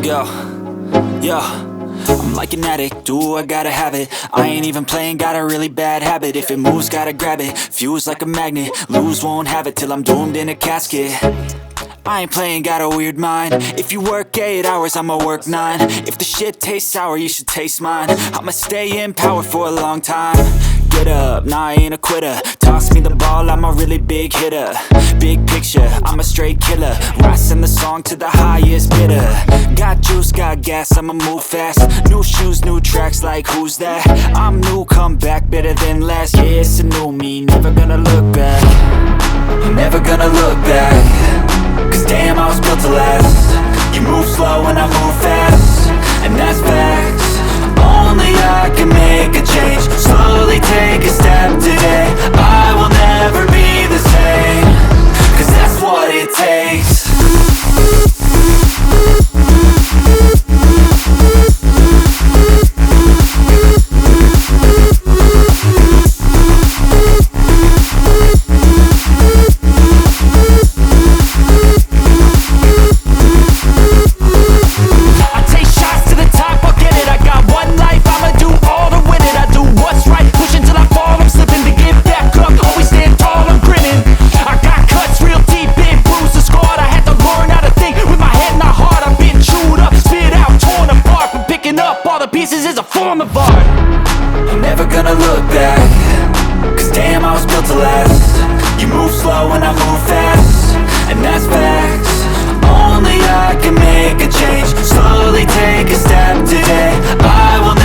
go. Yo, I'm like an addict, do I gotta have it. I ain't even playing, got a really bad habit. If it moves, gotta grab it, fuse like a magnet. Lose, won't have it till I'm doomed in a casket. I ain't playing, got a weird mind. If you work 8 hours, I'ma work 9. If the shit tastes sour, you should taste mine. I'ma stay in power for a long time. Get up, nah, I ain't a quitter. Toss me the ball, I'm a really big hitter. Big picture, I'm a straight killer. Rising the song to the highest bidder. Got juice, got gas, I'ma move fast. New shoes, new tracks, like who's that? I'm new, come back, better than last. Yeah, it's a new me, never gonna look back. Never gonna look back. Cause damn, I was built to last. You move slow and I move fast, and that's facts. Only I can make a change. Slowly take a step today. I will never be the same. Cause that's what it takes. Pieces is a form of art. I'm never gonna look back. Cause damn, I was built to last. You move slow and I move fast, and that's facts. Only I can make a change. Slowly take a step today. I will